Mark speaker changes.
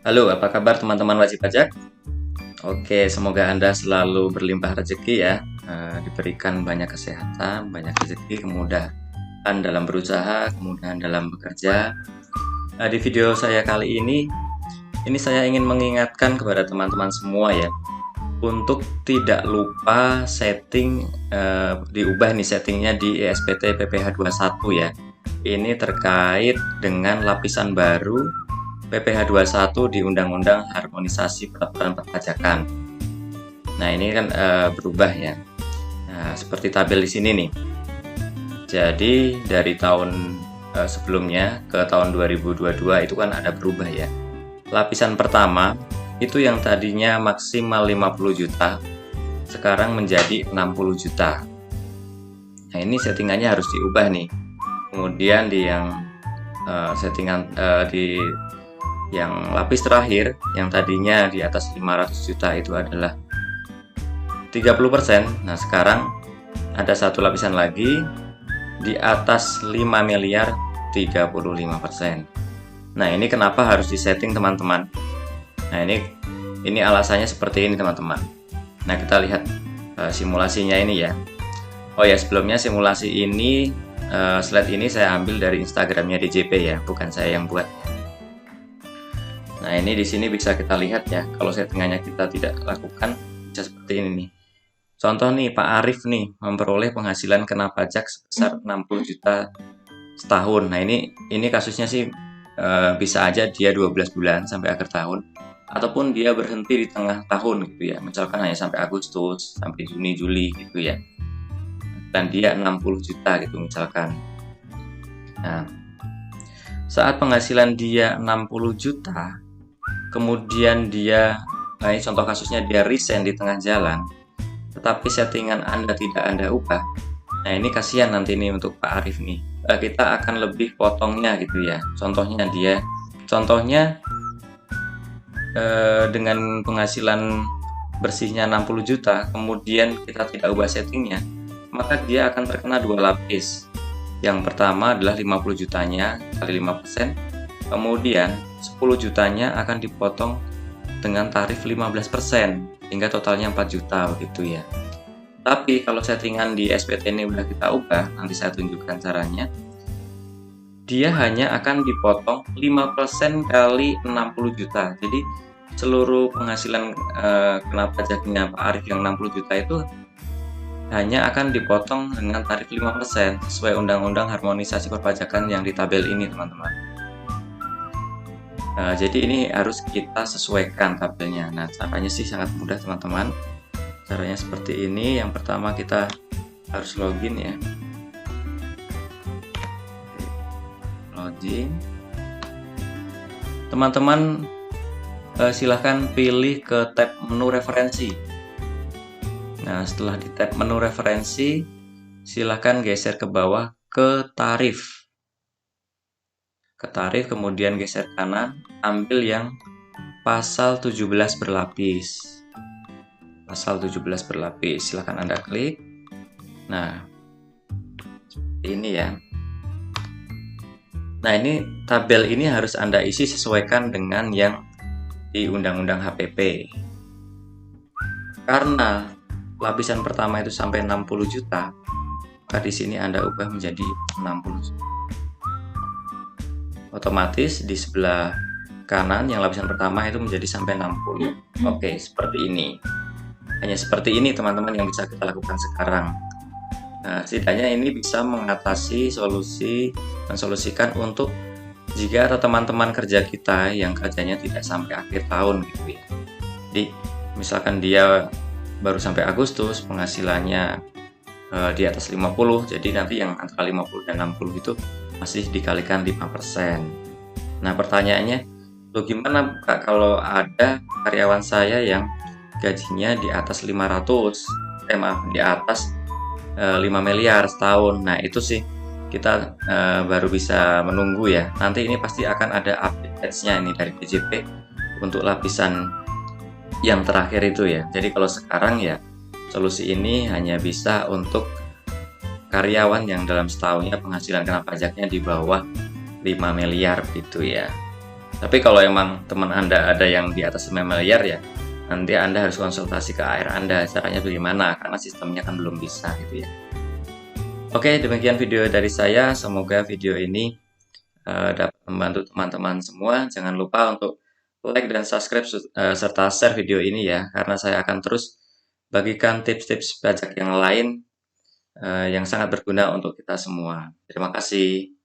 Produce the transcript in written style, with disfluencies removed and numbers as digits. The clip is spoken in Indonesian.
Speaker 1: Halo, apa kabar teman-teman wajib pajak? Oke, semoga Anda selalu berlimpah rezeki ya, diberikan banyak kesehatan, banyak rezeki, kemudahan dalam berusaha, kemudahan dalam bekerja. Di video saya kali ini saya ingin mengingatkan kepada teman-teman semua ya, untuk tidak lupa setting, diubah nih settingnya di ESPT PPh 21 ya. Ini terkait dengan lapisan baru PPh 21 di Undang-Undang Harmonisasi Peraturan Perpajakan. Nah, ini kan berubah ya. Nah, seperti tabel di sini nih. Jadi dari tahun sebelumnya ke tahun 2022 itu kan ada berubah ya. Lapisan pertama itu yang tadinya maksimal 50 juta, sekarang menjadi 60 juta. Nah, ini settingannya harus diubah nih. Kemudian di yang settingan di yang lapis terakhir yang tadinya di atas 500 juta itu adalah 30%. Nah, sekarang ada satu lapisan lagi di atas 5 miliar 35%. Nah, ini kenapa harus disetting teman-teman? Nah, ini alasannya seperti ini teman-teman. Nah, kita lihat simulasinya ini ya. Oh ya, sebelumnya simulasi ini slide ini saya ambil dari Instagramnya DJP ya, bukan saya yang buat. Nah, ini di sini bisa kita lihat ya, kalau settingannya kita tidak lakukan bisa seperti ini nih. Contoh nih, Pak Arif nih memperoleh penghasilan kena pajak sebesar 60 juta setahun. Nah, ini kasusnya sih bisa aja dia 12 bulan sampai akhir tahun, ataupun dia berhenti di tengah tahun gitu ya. Misalkan hanya sampai Agustus, sampai Juni, Juli gitu ya. Dan dia 60 juta gitu misalkan. Nah, saat penghasilan dia 60 juta, kemudian nah ini contoh kasusnya dia resign di tengah jalan, tetapi settingan Anda tidak Anda ubah. Nah, ini kasihan nanti nih untuk Pak Arif nih. Kita akan lebih potongnya gitu ya. Contohnya dengan penghasilan bersihnya 60 juta, kemudian kita tidak ubah settingnya, maka dia akan terkena dua lapis. Yang pertama adalah 50 jutanya kali 5%, kemudian 10 jutanya akan dipotong dengan tarif 15%, hingga totalnya 4 juta begitu ya. Tapi kalau settingan di SPT ini udah kita ubah, nanti saya tunjukkan caranya. Dia hanya akan dipotong 5% kali 60 juta. Jadi seluruh penghasilan kena pajaknya Pak Arif yang 60 juta itu hanya akan dipotong dengan tarif 5% sesuai Undang-Undang Harmonisasi Perpajakan yang di tabel ini teman-teman. Jadi ini harus kita sesuaikan tabelnya. Nah, caranya sih sangat mudah teman-teman. Caranya seperti ini. Yang pertama kita harus login ya. Login. Teman-teman silahkan pilih ke tab menu referensi. Nah, setelah di tab menu referensi, silahkan geser ke bawah ke tarif. Ke tarif, kemudian geser kanan, ambil yang pasal 17 berlapis. Pasal 17 berlapis, silahkan Anda klik. Nah, ini ya. Nah, ini tabel ini harus Anda isi sesuaikan dengan yang di Undang-Undang HPP. Karena lapisan pertama itu sampai 60 juta, maka di sini Anda ubah menjadi 60 juta. Otomatis di sebelah kanan yang lapisan pertama itu menjadi sampai 60. Oke, seperti ini. Hanya seperti ini teman-teman yang bisa kita lakukan sekarang. Nah, setidaknya ini bisa mensolusikan untuk jika ada teman-teman kerja kita yang kerjanya tidak sampai akhir tahun gitu ya. Jadi misalkan dia baru sampai Agustus, penghasilannya di atas 50, jadi nanti yang antara 50 dan 60 itu masih dikalikan 5%. Nah, pertanyaannya, loh gimana Kak kalau ada karyawan saya yang gajinya di atas 500, di atas 5 miliar setahun. Nah, itu sih kita baru bisa menunggu ya. Nanti ini pasti akan ada update-nya ini dari DJP untuk lapisan yang terakhir itu ya. Jadi kalau sekarang ya solusi ini hanya bisa untuk karyawan yang dalam setahunnya penghasilan kena pajaknya di bawah 5 miliar gitu ya. Tapi kalau emang teman Anda ada yang di atas 5 miliar ya, nanti Anda harus konsultasi ke AR Anda, caranya bagaimana, karena sistemnya kan belum bisa gitu ya. Oke, demikian video dari saya, semoga video ini dapat membantu teman-teman semua. Jangan lupa untuk like dan subscribe serta share video ini ya, karena saya akan terus bagikan tips-tips pajak yang lain yang sangat berguna untuk kita semua. Terima kasih.